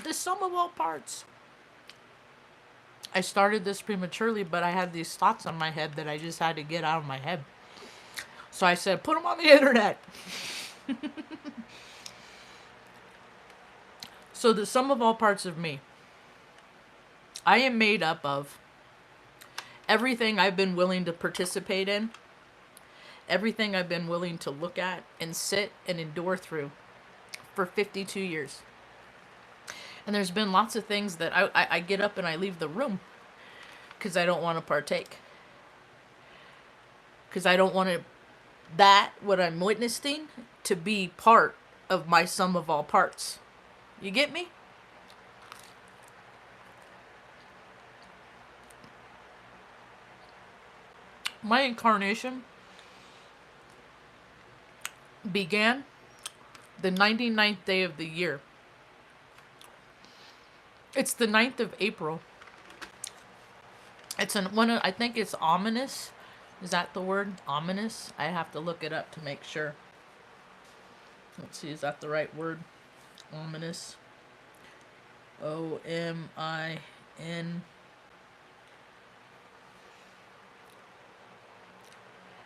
The sum of all parts. I started this prematurely, but I had these thoughts on my head that I just had to get out of my head. So I said, put them on the internet. So the sum of all parts of me. I am made up of everything I've been willing to participate in, everything I've been willing to look at and sit and endure through for 52 years. And there's been lots of things that I get up and I leave the room because I don't want to partake. Because I don't want what I'm witnessing to be part of my sum of all parts. You get me? My incarnation began the 99th day of the year. It's the 9th of April. It's I think it's ominous. Is that the word? Ominous? I have to look it up to make sure. Let's see, is that the right word? Ominous. O-M-I-N.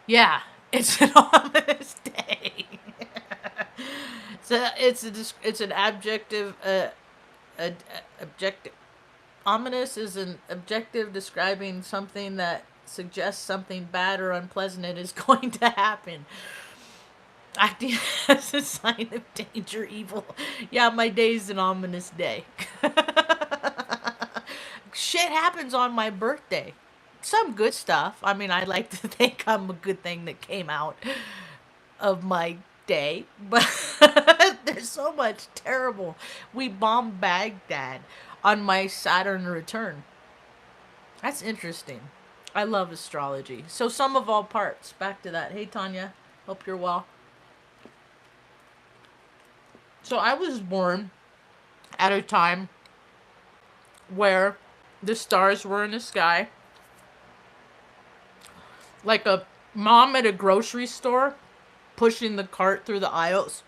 Yeah, it's an ominous day. It's an adjective. Objective. Ominous is an adjective describing something that suggests something bad or unpleasant is going to happen. Acting as a sign of danger, evil. Yeah, my day's an ominous day. Shit happens on my birthday. Some good stuff. I mean, I like to think I'm a good thing that came out of my day, but there's so much terrible. We bombed Baghdad on my Saturn return. That's interesting. I love astrology. So sum of all parts. Back to that. Hey, Tanya. Hope you're well. So I was born at a time where the stars were in the sky. Like a mom at a grocery store pushing the cart through the aisles.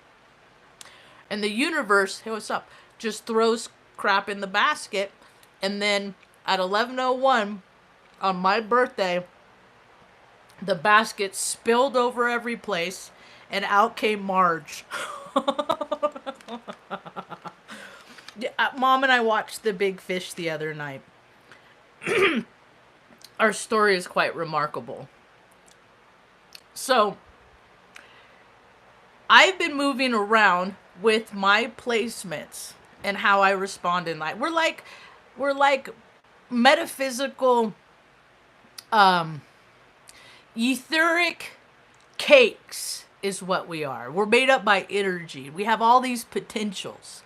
And the universe, hey, what's up? Just throws crap in the basket. And then at 11:01 on my birthday, the basket spilled over every place and out came Marge. Mom and I watched The Big Fish the other night. Our story is quite remarkable. So, I've been moving around with my placements and how I respond in life. We're like metaphysical, etheric cakes is what we are. We're made up by energy. We have all these potentials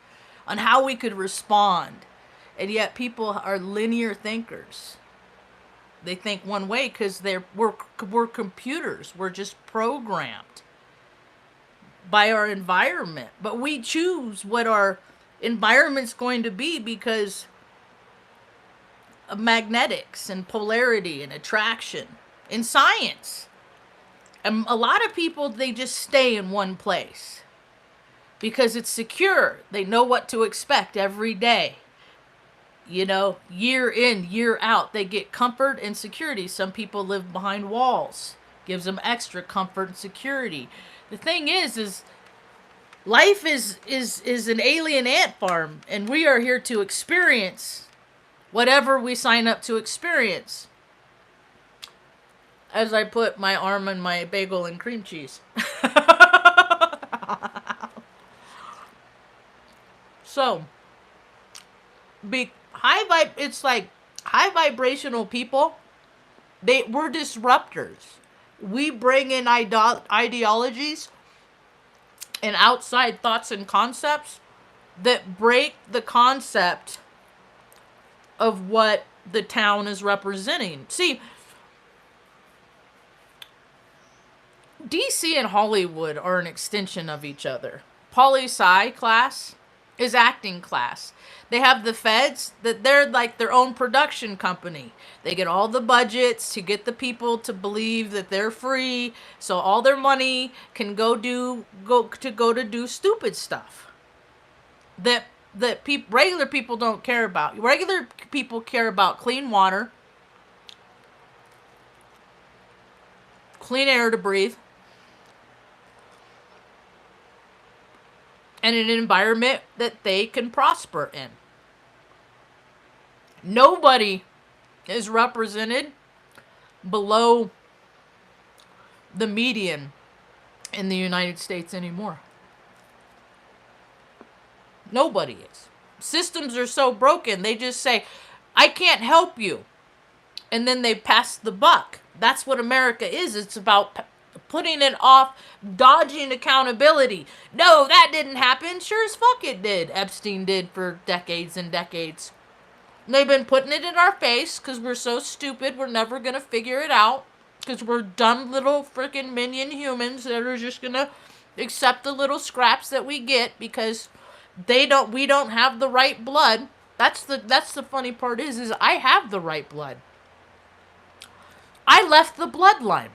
on how we could respond. And yet people are linear thinkers. They think one way because we're computers. We're just programmed by our environment. But we choose what our environment's going to be because of magnetics and polarity and attraction in science. And a lot of people, they just stay in one place because it's secure. They know what to expect every day. You know, year in, year out, they get comfort and security. Some people live behind walls. Gives them extra comfort and security. The thing is life is an alien ant farm, and we are here to experience whatever we sign up to experience. As I put my arm in my bagel and cream cheese. So, it's like high vibrational people, we're disruptors. We bring in ideologies and outside thoughts and concepts that break the concept of what the town is representing. See, DC and Hollywood are an extension of each other. Poli-sci class is acting class. They have the feds that they're like their own production company. They get all the budgets to get the people to believe that they're free, so all their money can go to do stupid stuff that that regular people don't care about. Regular people care about clean water, clean air to breathe, and an environment that they can prosper in. Nobody is represented below the median in the United States anymore. Nobody is. Systems are so broken, they just say, I can't help you. And then they pass the buck. That's what America is. It's about putting it off, dodging accountability. No, that didn't happen. Sure as fuck it did. Epstein did for decades and decades. They've been putting it in our face because we're so stupid we're never going to figure it out. Because we're dumb little freaking minion humans that are just going to accept the little scraps that we get because we don't have the right blood. That's the funny part is I have the right blood. I left the bloodline.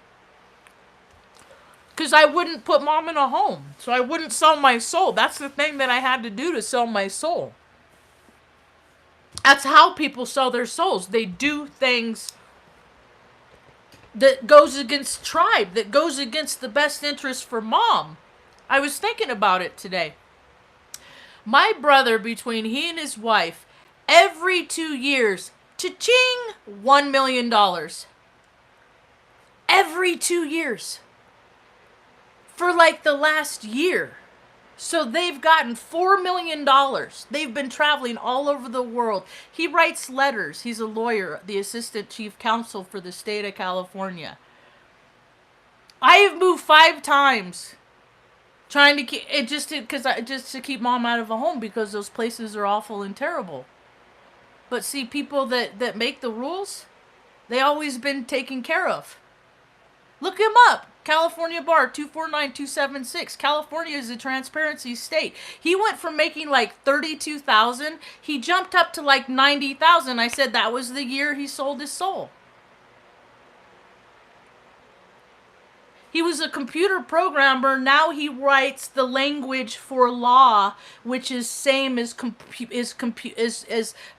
Because I wouldn't put mom in a home. So I wouldn't sell my soul. That's the thing that I had to do to sell my soul. That's how people sell their souls. They do things that goes against tribe, that goes against the best interest for mom. I was thinking about it today. My brother, between he and his wife, every 2 years, cha-ching, $1 million. Every 2 years. For like the last year. So they've gotten $4 million. They've been traveling all over the world. He writes letters. He's a lawyer, the assistant chief counsel for the state of California. I have moved 5 times trying to keep it just to keep mom out of a home because those places are awful and terrible. But see, people that make the rules, they always been taken care of. Look him up. California Bar 249276. California is a transparency state. He went from making like 32,000, he jumped up to like 90,000. I said that was the year he sold his soul. He was a computer programmer. Now he writes the language for law, which is same as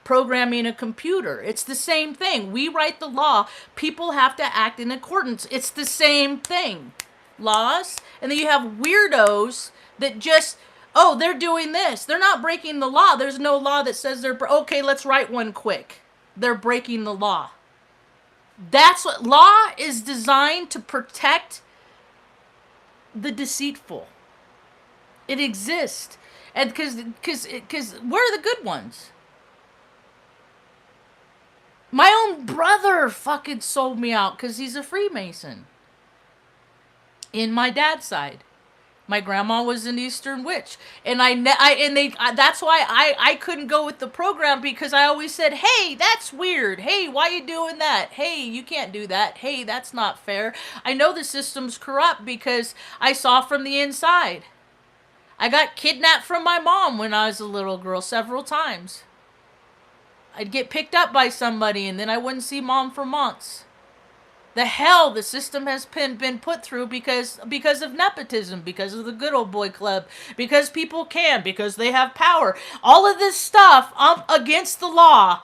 programming a computer. It's the same thing. We write the law. People have to act in accordance. It's the same thing. Laws. And then you have weirdos that just, oh, they're doing this. They're not breaking the law. There's no law that says okay, let's write one quick. They're breaking the law. That's what law is designed to protect. The deceitful. It exists. And because we're the good ones. My own brother fucking sold me out because he's a Freemason. In my dad's side. My grandma was an Eastern witch. And that's why I couldn't go with the program because I always said, hey, that's weird. Hey, why you doing that? Hey, you can't do that. Hey, that's not fair. I know the system's corrupt because I saw from the inside. I got kidnapped from my mom when I was a little girl several times. I'd get picked up by somebody and then I wouldn't see mom for months. The hell the system has been put through because of nepotism, because of the good old boy club, because people can, because they have power. All of this stuff against the law.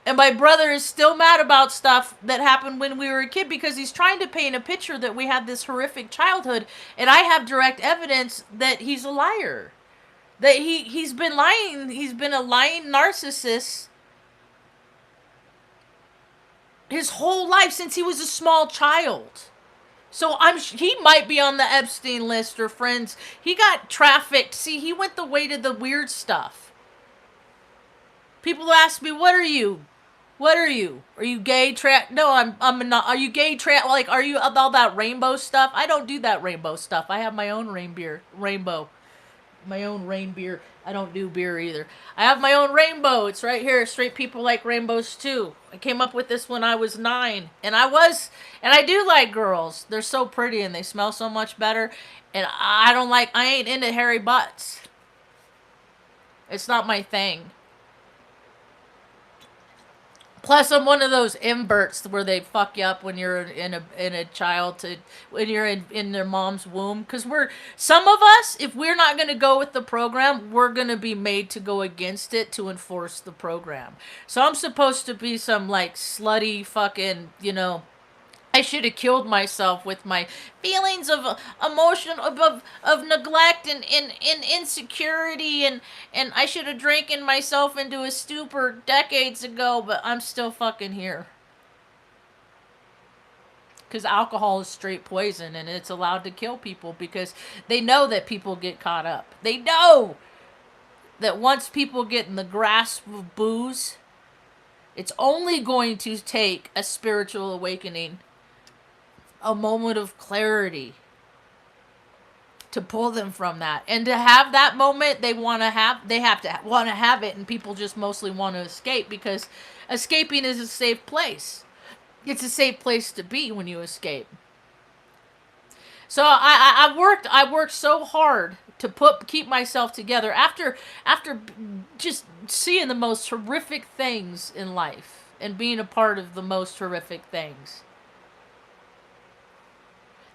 And my brother is still mad about stuff that happened when we were a kid because he's trying to paint a picture that we had this horrific childhood. And I have direct evidence that he's a liar. That he's been lying. He's been a lying narcissist his whole life since he was a small child. So he might be on the Epstein list or friends. He got trafficked. See, he went the way to the weird stuff. People ask me, "What are you? What are you? Are you gay? No, I'm not. Are you gay? Like, are you all that rainbow stuff? I don't do that rainbow stuff. I have my own rainbow. My own rain beer. I don't do beer either. I have my own rainbow. It's right here. Straight people like rainbows too. I came up with this when I was 9. And I do like girls. They're so pretty and they smell so much better. And I ain't into hairy butts. It's not my thing. Plus, I'm one of those inverts where they fuck you up when you're in a child to when you're in their mom's womb. Because some of us, if we're not going to go with the program, we're going to be made to go against it to enforce the program. So I'm supposed to be some like slutty fucking, I should have killed myself with my feelings of emotion of neglect and insecurity and I should have drinking myself into a stupor decades ago, but I'm still fucking here. Because alcohol is straight poison and it's allowed to kill people because they know that people get caught up. They know that once people get in the grasp of booze, it's only going to take a spiritual awakening, a moment of clarity to pull them from that. And to have that moment they have to want to have it, and people just mostly want to escape because escaping is a safe place. It's a safe place to be when you escape. So I worked so hard to keep myself together after just seeing the most horrific things in life and being a part of the most horrific things.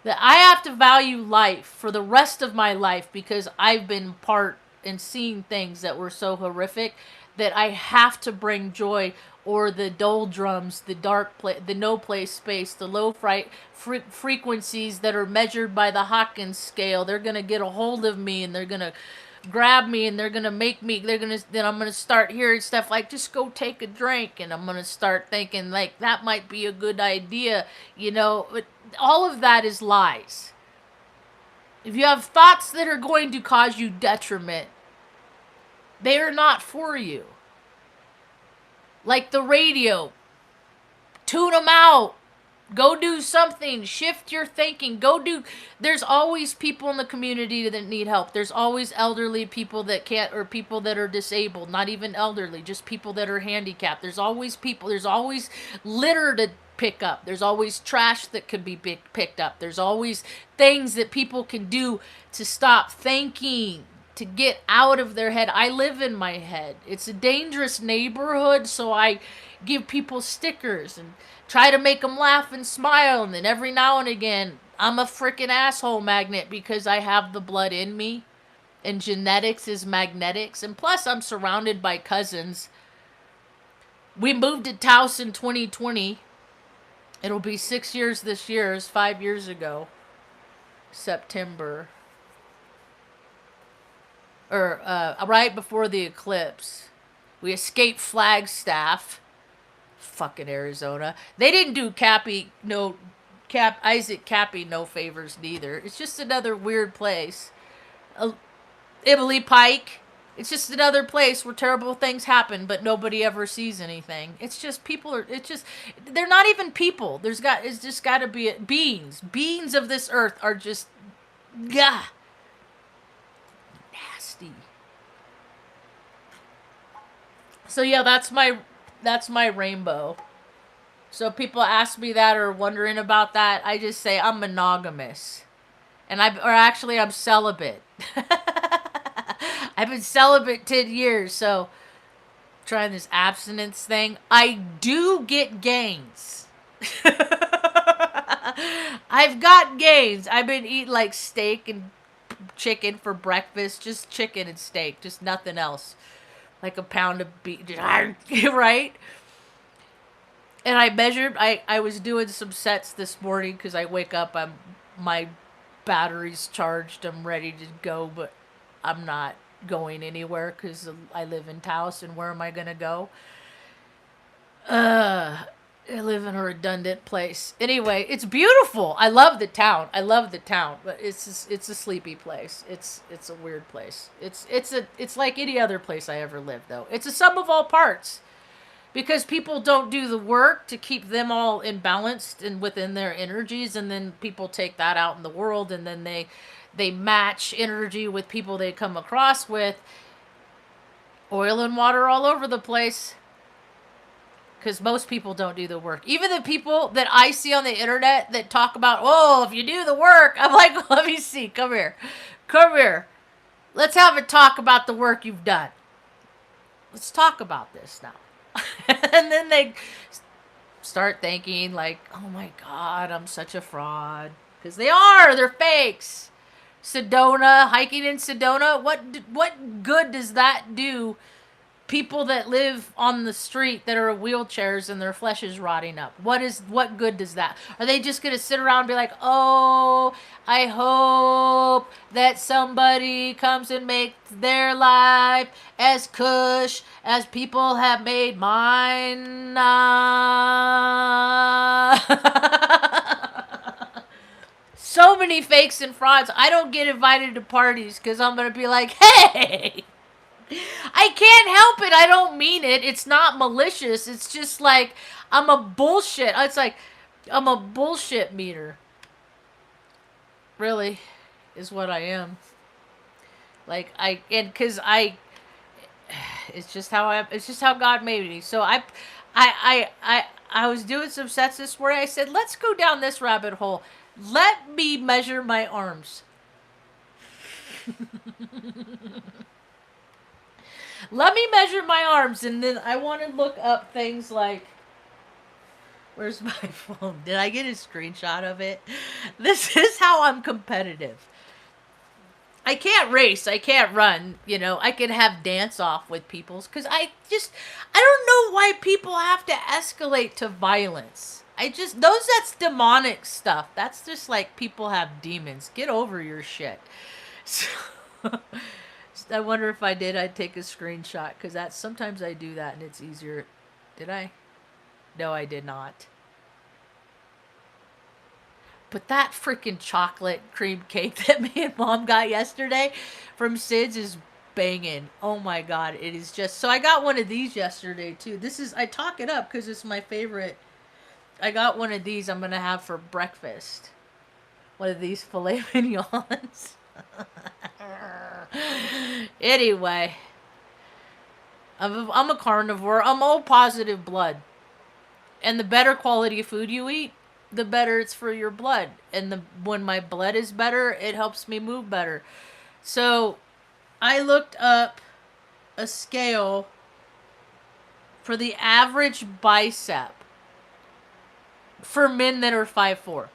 That I have to value life for the rest of my life because I've been part and seen things that were so horrific that I have to bring joy, or the doldrums, the dark the no place space, the low frequencies that are measured by the Hawkins scale. They're going to get a hold of me and they're going to grab me and they're going to make me, then I'm going to start hearing stuff like, just go take a drink. And I'm going to start thinking like, that might be a good idea. But all of that is lies. If you have thoughts that are going to cause you detriment, they are not for you. Like the radio, tune them out. Go do something. Shift your thinking. There's always people in the community that need help. There's always elderly people that can't, or people that are disabled. Not even elderly, just people that are handicapped. There's always people. There's always litter to pick up. There's always trash that could be picked up. There's always things that people can do to stop thinking, to get out of their head. I live in my head. It's a dangerous neighborhood, so I give people stickers and try to make them laugh and smile, and then every now and again, I'm a freaking asshole magnet because I have the blood in me, and genetics is magnetics, and plus I'm surrounded by cousins. We moved to Taos in 2020. It'll be 6 years this year. It's 5 years ago. September. Or right before the eclipse. We escaped Flagstaff. Fucking Arizona. They didn't do Isaac Cappy no favors neither. It's just another weird place. Emily Pike. It's just another place where terrible things happen, but nobody ever sees anything. It's just they're not even people. It's just got to be beings. Beings of this earth are just, nasty. So yeah, that's my rainbow. So people ask me that or wondering about that, I just say I'm monogamous. And I'm celibate. I've been celibate 10 years, so trying this abstinence thing. I do get gains. I've got gains. I've been eating like steak and chicken for breakfast. Just chicken and steak. Just nothing else. Like a pound of beef. Right? And I measured. I was doing some sets this morning because I wake up. My battery's charged. I'm ready to go, but I'm not going anywhere because I live in Taos, and where am I gonna go? I live in a redundant place. Anyway, it's beautiful. I love the town, but it's a sleepy place. It's a weird place. It's like any other place I ever lived, though. It's a sum of all parts, because people don't do the work to keep them all imbalanced and within their energies, and then people take that out in the world, and then they match energy with people they come across with. Oil and water all over the place. Because most people don't do the work. Even the people that I see on the internet that talk about, oh, if you do the work. I'm like, let me see. Come here. Let's have a talk about the work you've done. Let's talk about this now. And then they start thinking like, oh my God, I'm such a fraud. Because they're fakes. Sedona, hiking in Sedona, what good does that do people that live on the street that are in wheelchairs and their flesh is rotting up? What good does that? Are they just gonna sit around and be like, oh, I hope that somebody comes and makes their life as cush as people have made mine? So many fakes and frauds. I don't get invited to parties because I'm gonna be like, hey, I can't help it. I don't mean it. It's not malicious. It's just like I'm a bullshit. It's like I'm a bullshit meter. Really, is what I am. Like and because it's just how it's just how God made me. So I was doing some sets this morning. I said, let's go down this rabbit hole. Let me measure my arms. Let me measure my arms, and then I want to look up things like, where's my phone? Did I get a screenshot of it? This is how I'm competitive. I can't race. I can't run. You know, I can have dance off with people's because I don't know why people have to escalate to violence. That's demonic stuff. That's just like people have demons. Get over your shit. So, I wonder if I'd take a screenshot because sometimes I do that and it's easier. Did I? No, I did not. But that freaking chocolate cream cake that me and Mom got yesterday from Sid's is banging. Oh my God, it is just... So I got one of these yesterday too. I talk it up because it's my favorite. I got one of these I'm going to have for breakfast. One of these filet mignons. Anyway, I'm a carnivore. I'm all positive blood. And the better quality of food you eat, the better it's for your blood. And when my blood is better, it helps me move better. So I looked up a scale for the average bicep for men that are 5'4".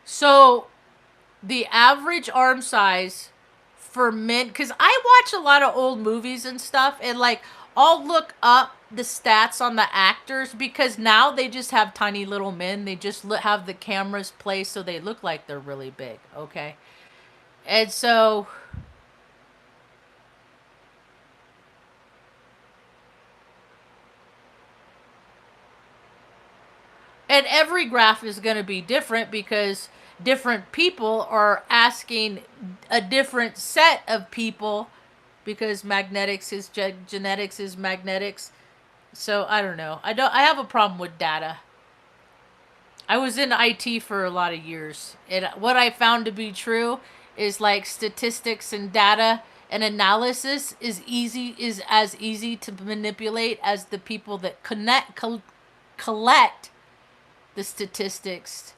So the average arm size for men, because I watch a lot of old movies and stuff, and like I'll look up the stats on the actors because now they just have tiny little men. They just have the cameras placed so they look like they're really big. Okay, and so and every graph is going to be different because different people are asking a different set of people because magnetics is genetics is magnetics. So I don't know. I have a problem with data. I was in IT for a lot of years, and what I found to be true is like statistics and data and analysis is as easy to manipulate as the people that collect the statistics,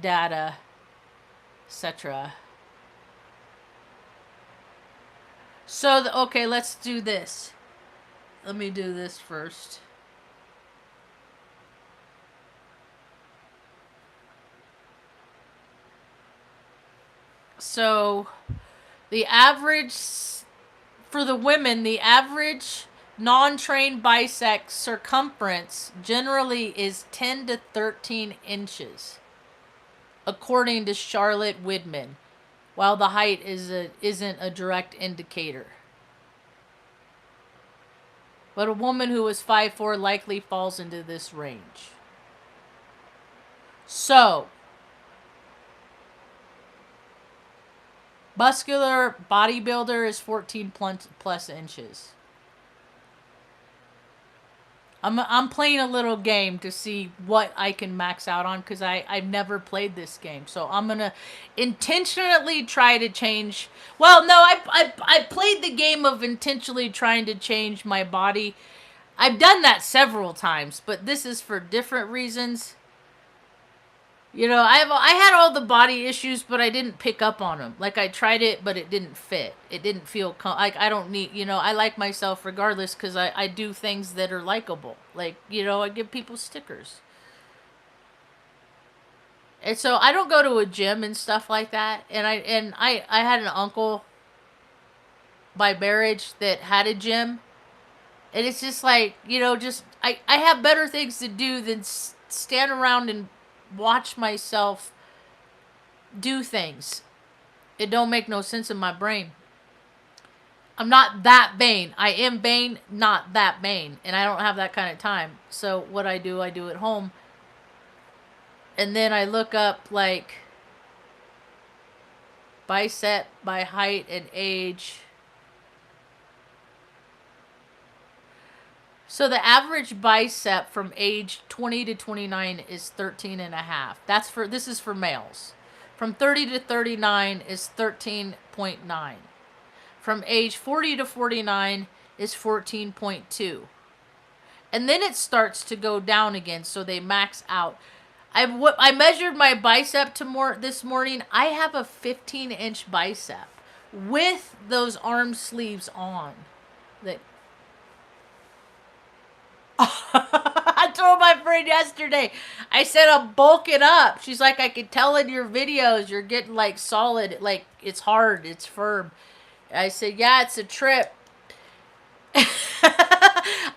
data, etc. So, okay, let's do this. Let me do this first. So, the average, for the women, the average non-trained bicep circumference generally is 10 to 13 inches, according to Charlotte Widman, while the height isn't a direct indicator. But a woman who is 5'4" likely falls into this range. So, muscular bodybuilder is 14 plus inches. I'm playing a little game to see what I can max out on because I've never played this game. So I'm going to intentionally try to change. Well, no, I played the game of intentionally trying to change my body. I've done that several times, but this is for different reasons. I had all the body issues, but I didn't pick up on them. Like I tried it, but it didn't fit. It didn't feel like I don't need. I like myself regardless because I do things that are likable. Like I give people stickers, and so I don't go to a gym and stuff like that. And I had an uncle by marriage that had a gym, and it's just like just I have better things to do than stand around and watch myself do things. It don't make no sense in my brain. I'm not that vain. I am vain, not that vain. And I don't have that kind of time. So what I do at home. And then I look up like bicep by height and age. So the average bicep from age 20 to 29 is 13 and a half. This is for males. From 30 to 39 is 13.9. From age 40 to 49 is 14.2. And then it starts to go down again, so they max out. I measured my bicep this morning. I have a 15-inch bicep with those arm sleeves on. That I told my friend yesterday, I said I'm bulking up. She's like, I can tell in your videos you're getting like solid, like it's hard, it's firm. I said, yeah, it's a trip.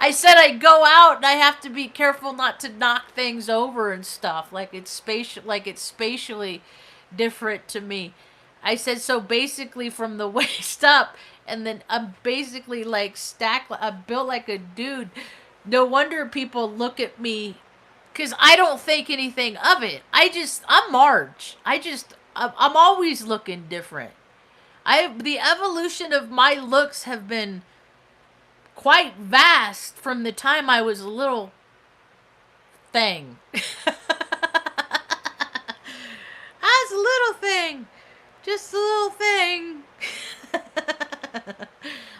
I said I go out and I have to be careful not to knock things over and stuff. Like it's spatially different to me. I said, so basically from the waist up, and then I'm basically like stacked. I'm built like a dude. No wonder people look at me, because I don't think anything of it. I'm Marge. I'm always looking different. The evolution of my looks have been quite vast from the time I was a little thing. I was a little thing. Just a little thing.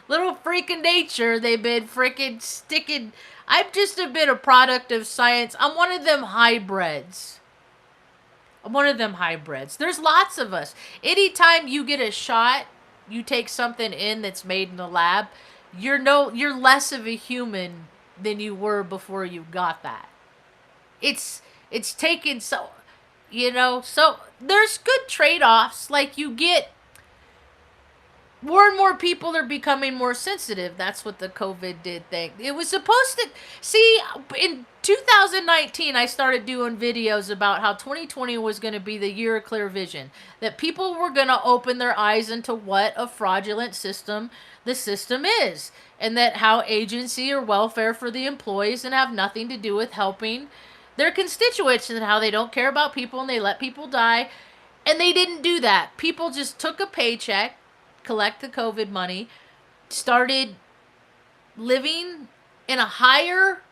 Little freak of nature, they've been freaking sticking. I've just been a product of science. I'm one of them hybrids. There's lots of us. Anytime you get a shot, you take something in that's made in the lab, you're less of a human than you were before you got that. It's taken so there's good trade-offs. Like you get more and more people are becoming more sensitive. That's what the COVID did thing. It was supposed to see in 2019 I started doing videos about how 2020 was going to be the year of clear vision, that people were going to open their eyes into what a fraudulent system the system is, and that how agency or welfare for the employees and have nothing to do with helping their constituents, and how they don't care about people and they let people die. And they didn't do that. People just took a paycheck, collect the COVID money, started living in a higher,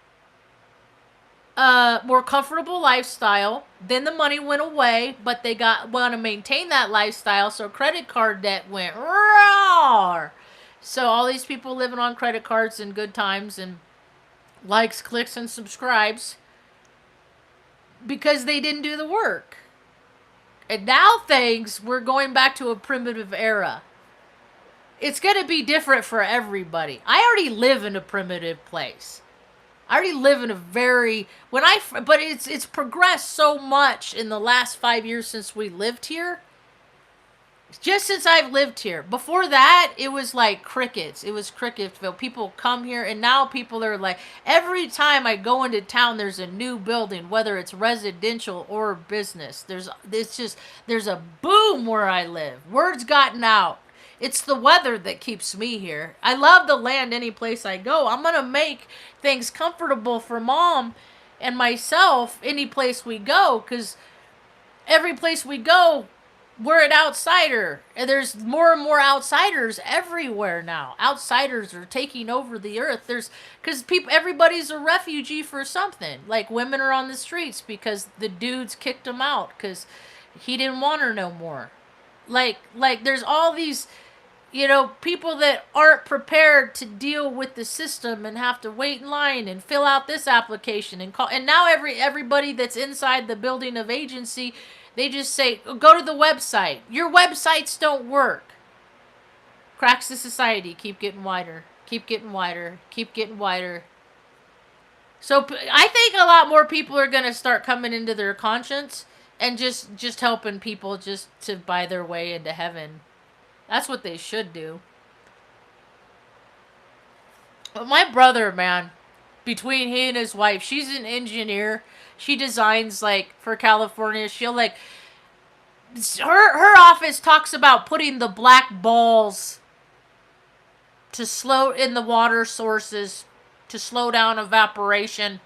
more comfortable lifestyle. Then the money went away, but they want to maintain that lifestyle, so credit card debt went roar. So all these people living on credit cards and good times and likes, clicks, and subscribes because they didn't do the work. And now we're going back to a primitive era. It's going to be different for everybody. I already live in a primitive place. I already live in a but it's progressed so much in the last 5 years since we lived here. Just since I've lived here. Before that, it was like crickets. It was Cricketsville. People come here, and now people are like, every time I go into town, there's a new building, whether it's residential or business. There's a boom where I live. Word's gotten out. It's the weather that keeps me here. I love the land any place I go. I'm going to make things comfortable for Mom and myself any place we go, because every place we go, we're an outsider, and there's more and more outsiders everywhere now. Outsiders are taking over the earth. Because everybody's a refugee for something. Like women are on the streets because the dudes kicked them out because he didn't want her no more. Like there's all these people that aren't prepared to deal with the system and have to wait in line and fill out this application and call. And now everybody that's inside the building of agency, they just say, go to the website. Your websites don't work. Cracks of society keep getting wider, keep getting wider, keep getting wider. So I think a lot more people are going to start coming into their conscience and just helping people just to buy their way into heaven. That's what they should do. But my brother, man, between he and his wife, she's an engineer. She designs like for California. She'll like her office talks about putting the black balls to slow in the water sources to slow down evaporation.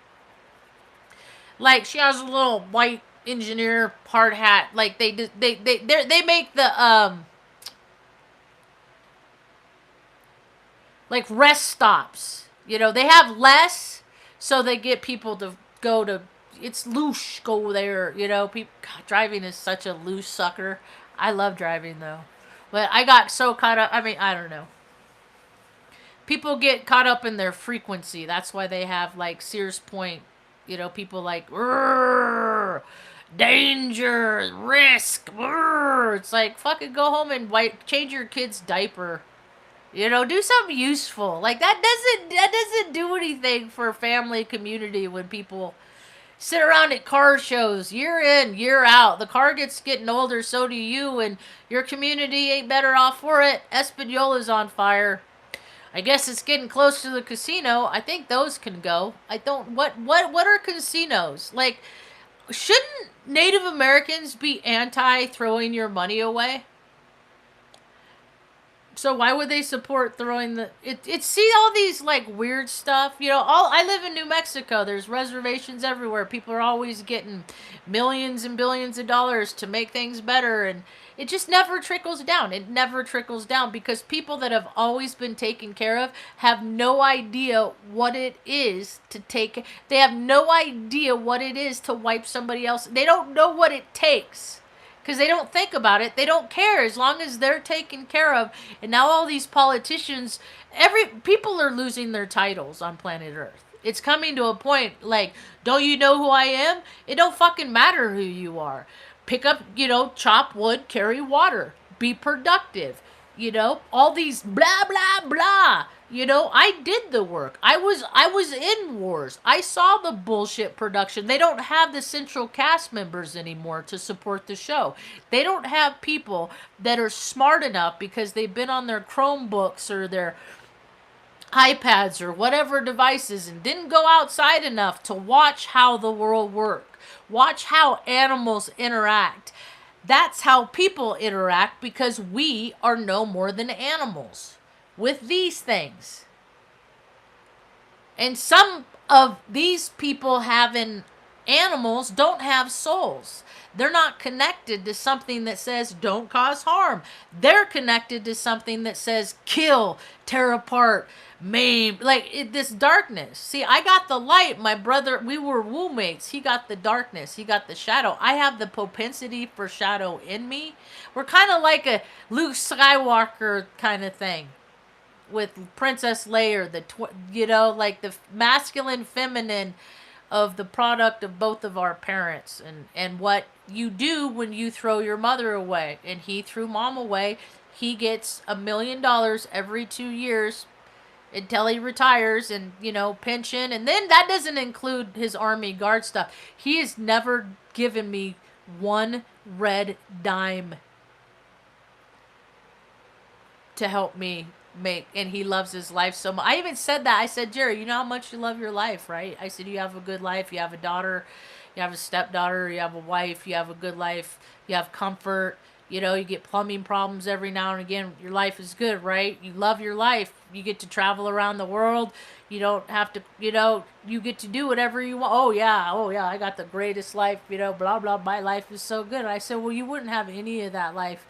Like she has a little white engineer hard hat. Like they make the like rest stops. They have less, so they get people to go to. It's loose. Go there. People. God, driving is such a loose sucker. I love driving though, but I got so caught up. I mean, I don't know. People get caught up in their frequency. That's why they have like Sears Point. People like danger, risk. It's like fucking go home and change your kid's diaper. Do something useful. Like that doesn't do anything for family community when people sit around at car shows year in, year out. The car getting older, so do you, and your community ain't better off for it. Espanoola's on fire. I guess it's getting close to the casino. I think those can go. I don't what are casinos? Like shouldn't Native Americans be anti throwing your money away? So why would they support throwing it see all these like weird stuff, I live in New Mexico. There's reservations everywhere. People are always getting millions and billions of dollars to make things better, and it just never trickles down. It never trickles down because people that have always been taken care of have no idea what it is to take. They have no idea what it is to wipe somebody else. They don't know what it takes. Because they don't think about it. They don't care as long as they're taken care of. And now all these politicians, people are losing their titles on planet Earth. It's coming to a point like, don't you know who I am? It don't fucking matter who you are. Pick up, chop wood, carry water. Be productive. All these blah, blah, blah. I did the work. I was in wars. I saw the bullshit production. They don't have the central cast members anymore to support the show. They don't have people that are smart enough because they've been on their Chromebooks or their iPads or whatever devices and didn't go outside enough to watch how the world works. Watch how animals interact. That's how people interact because we are no more than animals with these things. And some of these people having animals don't have souls. They're not connected to something that says don't cause harm. They're connected to something that says kill, tear apart, maim, like this darkness. See, I got the light. My brother, we were roommates. He got the darkness. He got the shadow. I have the propensity for shadow in me. We're kind of like a Luke Skywalker kind of thing with Princess Leia, like the masculine, feminine of the product of both of our parents, and what you do when you throw your mother away. And he threw mom away. He gets $1 million every 2 years until he retires, and pension, and then that doesn't include his Army Guard stuff. He has never given me one red dime to help me make, and he loves his life so much. I even said that. I said, Jerry, you know how much you love your life, right? I said, you have a good life. You have a daughter, you have a stepdaughter, you have a wife, you have a good life, you have comfort. You get plumbing problems every now and again. Your life is good, right? You love your life. You get to travel around the world. You don't have to, you get to do whatever you want. Oh yeah, I got the greatest life, blah, blah, my life is so good. And I said, well, you wouldn't have any of that life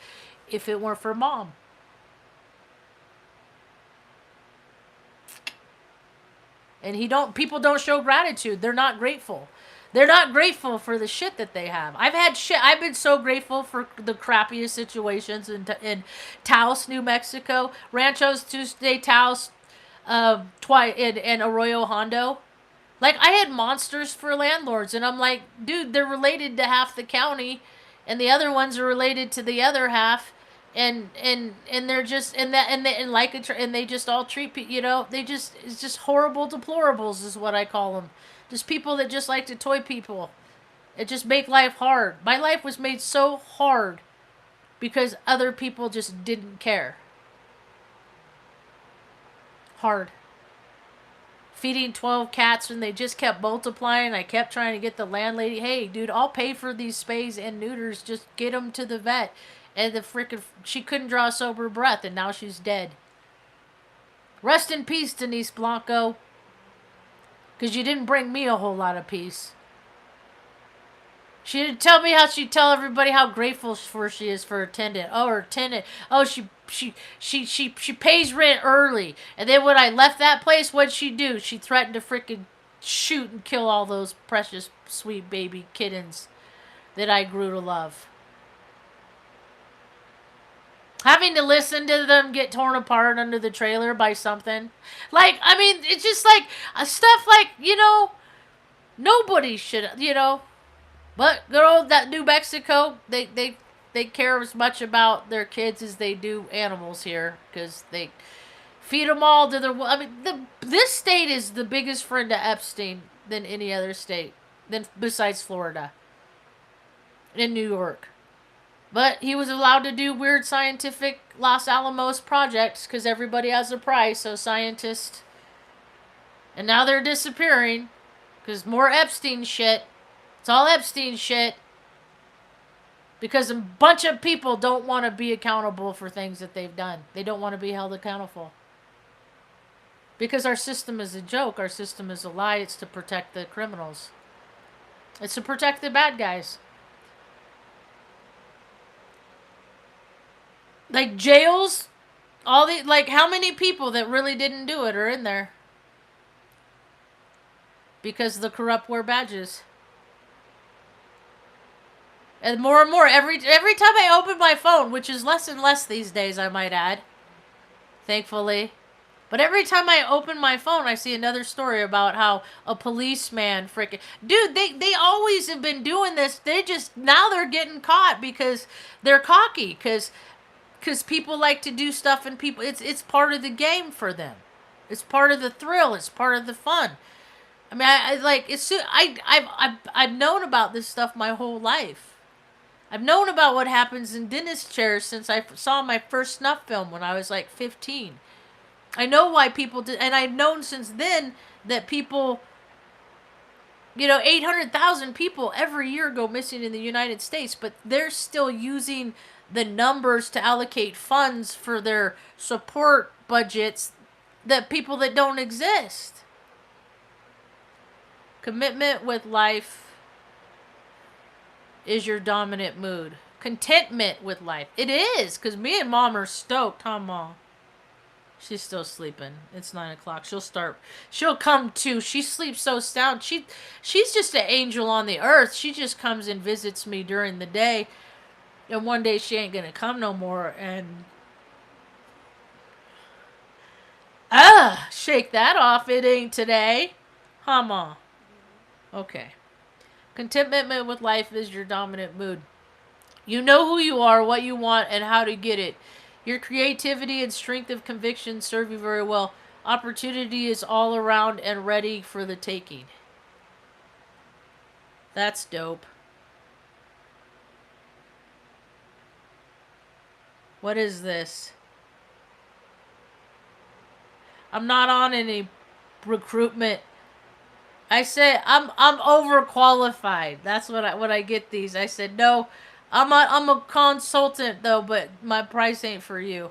if it weren't for mom. And people don't show gratitude. They're not grateful. They're not grateful for the shit that they have. I've been so grateful for the crappiest situations in Taos, New Mexico, Ranchos de Taos, and Arroyo Hondo. Like, I had monsters for landlords, and I'm like, dude, they're related to half the county, and the other ones are related to the other half, and they're just and they just all treat people, they just it's just horrible deplorables is what I call them, just people that just like to toy people. It just make life hard. My life was made so hard because other people just didn't care. Hard. Feeding 12 cats and they just kept multiplying. I kept trying to get the landlady, hey, dude, I'll pay for these spays and neuters. Just get them to the vet. And she couldn't draw a sober breath, and now she's dead. Rest in peace, Denise Blanco. Because you didn't bring me a whole lot of peace. She didn't tell me how she'd tell everybody how grateful she is for her tenant. Oh, her tenant. Oh, she pays rent early. And then when I left that place, what'd she do? She threatened to freaking shoot and kill all those precious, sweet baby kittens that I grew to love. Having to listen to them get torn apart under the trailer by something. Like, I mean, it's just like stuff like, nobody should, But good old that New Mexico, they care as much about their kids as they do animals here, because they feed them all to their. I mean, this state is the biggest friend to Epstein than any other state, besides Florida, in New York. But he was allowed to do weird scientific Los Alamos projects because everybody has a price. So scientists, and now they're disappearing because more Epstein shit. It's all Epstein shit. Because a bunch of people don't want to be accountable for things that they've done. They don't want to be held accountable. Because our system is a joke. Our system is a lie. It's to protect the criminals. It's to protect the bad guys. Like jails, how many people that really didn't do it are in there? Because the corrupt wear badges. And more, every time I open my phone, which is less and less these days, I might add, thankfully. But every time I open my phone, I see another story about how a policeman freaking... Dude, they always have been doing this. Now they're getting caught because they're cocky. Because people like to do stuff and people... It's part of the game for them. It's part of the thrill. It's part of the fun. I mean, I've known about this stuff my whole life. I've known about what happens in dentist chairs since I saw my first snuff film when I was like 15. I know why people did, and I've known since then that people, 800,000 people every year go missing in the United States, but they're still using the numbers to allocate funds for their support budgets that people that don't exist. Commitment with life is your dominant mood. Contentment with life. It is, because me and Mom are stoked, huh, Mom? She's still sleeping. It's 9 o'clock. She'll come to. She sleeps so sound. She's just an angel on the earth. She just comes and visits me during the day. And one day she ain't gonna come no more. And shake that off. It ain't today. Huh, Mom? Okay. Contentment with life is your dominant mood. You know who you are, what you want, and how to get it. Your creativity and strength of conviction serve you very well. Opportunity is all around and ready for the taking. That's dope. What is this? I'm not on any recruitment. I said I'm overqualified. That's what I get these. I said no. I'm a consultant though, but my price ain't for you.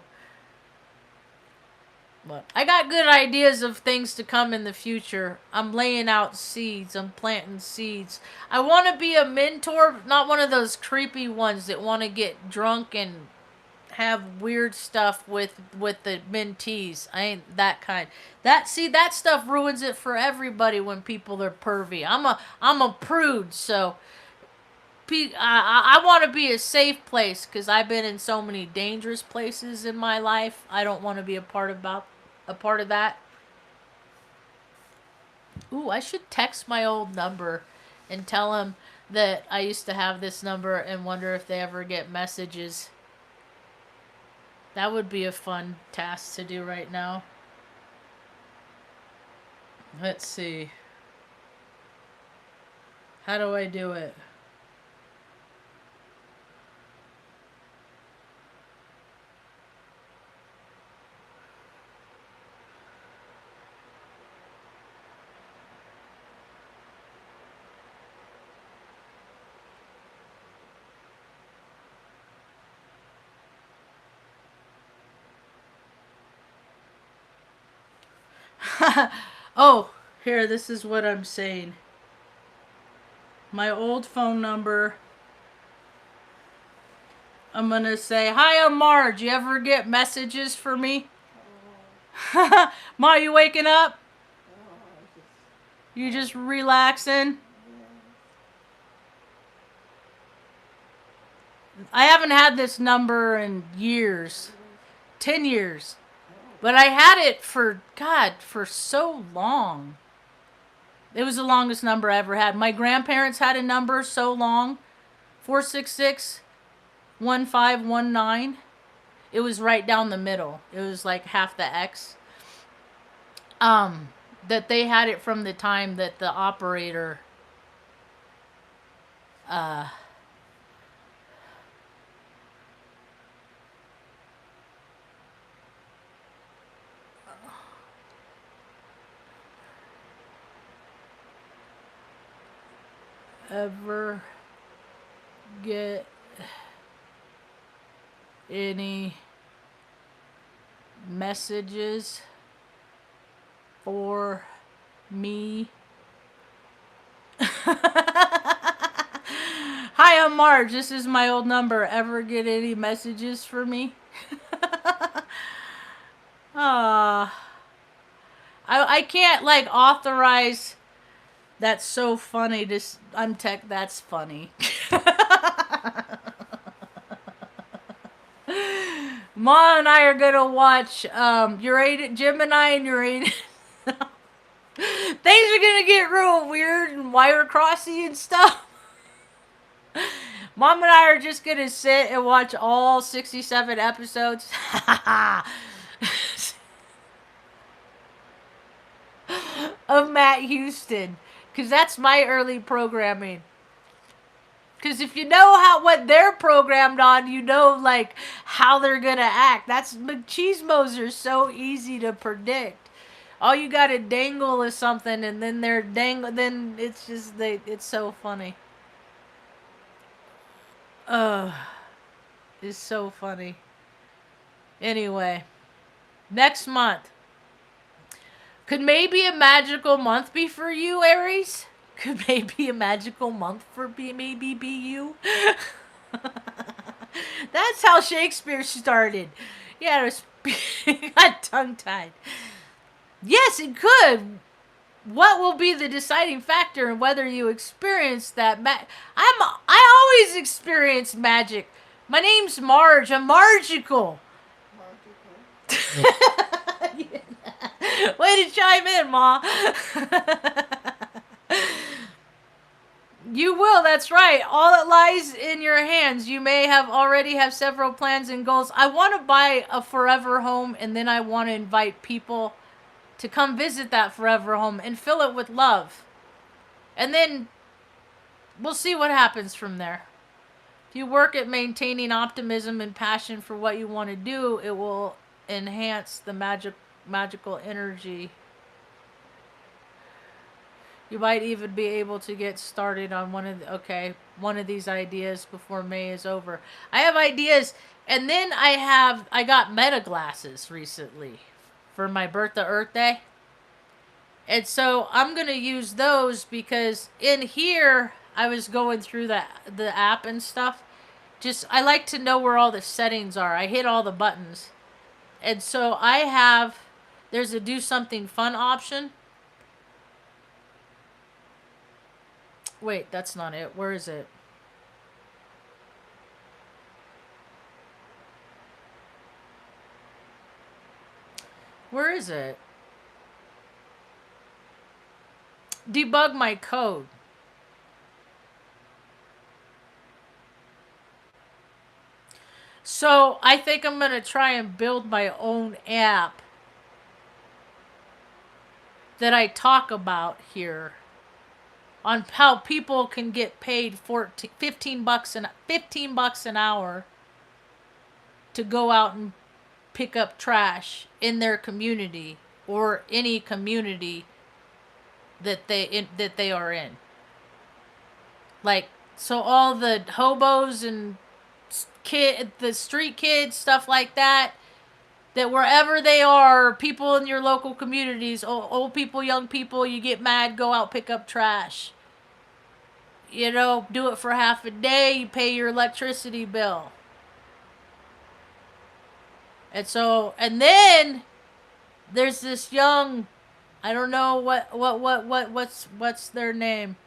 But I got good ideas of things to come in the future. I'm laying out seeds. I'm planting seeds. I want to be a mentor, not one of those creepy ones that want to get drunk and have weird stuff with the mentees. I ain't that kind. That stuff ruins it for everybody when people are pervy. I'm a prude, so I want to be a safe place because I've been in so many dangerous places in my life. I don't want to be a part of that. Ooh, I should text my old number and tell them that I used to have this number and wonder if they ever get messages. That would be a fun task to do right now. Let's see. How do I do it? Oh, here, this is what I'm saying. My old phone number. I'm going to say, "Hi, I'm Marge. You ever get messages for me?" Ma, you waking up? You just relaxing? I haven't had this number in years. 10 years. But I had it for so long. It was the longest number I ever had. My grandparents had a number so long. 466-1519. It was right down the middle. It was like half the X. That they had it from the time that the operator ever get any messages for me. Hi, I'm Marge. This is my old number. Ever get any messages for me? I can't like authorize. That's so funny. That's funny. Ma and I are gonna watch Uranus, Gemini and Uranus. Things are gonna get real weird and wire crossy and stuff. Mom and I are just gonna sit and watch all 67 episodes of Matt Houston, because that's my early programming. Because if you know what they're programmed on, you know like how they're gonna act. That's machismos are so easy to predict. All you gotta dangle is something, and then they're then it's just it's so funny. It's so funny. Anyway, next month. Could maybe a magical month be for you, Aries? Could maybe a magical month maybe be you? That's how Shakespeare started. Yeah, it got tongue-tied. Yes, it could. What will be the deciding factor in whether you experience that I always experience magic. My name's Marge. I'm Margical. Way to chime in, Ma. You will, that's right. All that lies in your hands. You may already have several plans and goals. I want to buy a forever home, and then I want to invite people to come visit that forever home and fill it with love. And then we'll see what happens from there. If you work at maintaining optimism and passion for what you want to do, it will enhance the magical energy. You might even be able to get started on one of these ideas before May is over. I have ideas, and then I got meta glasses recently for my Earth Day. And so I'm going to use those because in here I was going through the app and stuff, just, I like to know where all the settings are. I hit all the buttons. And so I have, there's a do something fun option. Wait, that's not it. Where is it? Where is it? Debug my code. So I think I'm going to try and build my own app that I talk about here on how people can get paid 15 bucks an hour to go out and pick up trash in their community or any community that they are in. Like, so all the hobos and the street kids, stuff like that, that wherever they are, people in your local communities, old people, young people, you get mad, go out, pick up trash. You know, do it for half a day, you pay your electricity bill. And so, and then there's this young, I don't know what's their name.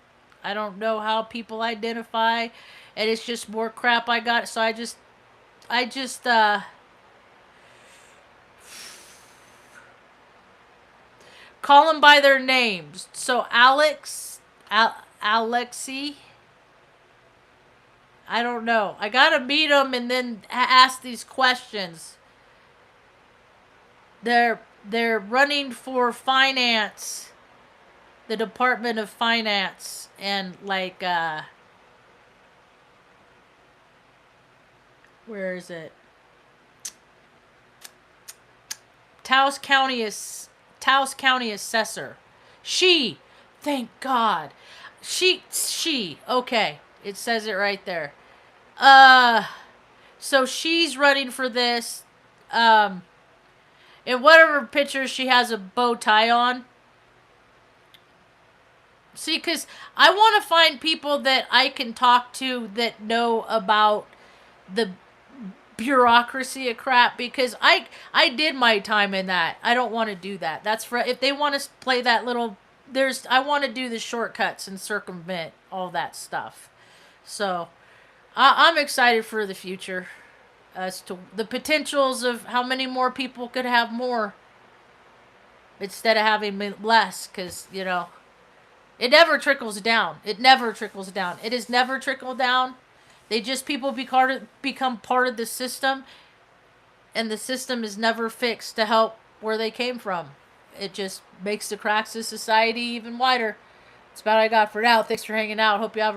I don't know how people identify, and it's just more crap I got. So I just call them by their names. So Alexi, I don't know. I gotta meet them and then ask these questions. They're running for finance, the Department of Finance, and like where is it? Taos County assessor. She, thank God. She. Okay, it says it right there. So she's running for this. In whatever picture, she has a bow tie on. See, because I want to find people that I can talk to that know about the bureaucracy of crap, because I did my time in that. I don't want to do that. That's for if they want to play that little. I want to do the shortcuts and circumvent all that stuff. So I'm excited for the future as to the potentials of how many more people could have more instead of having less, because it never trickles down. It never trickles down. It has never trickled down. They just, people become part of the system, and the system is never fixed to help where they came from. It just makes the cracks of society even wider. That's about all I got for now. Thanks for hanging out. Hope you have a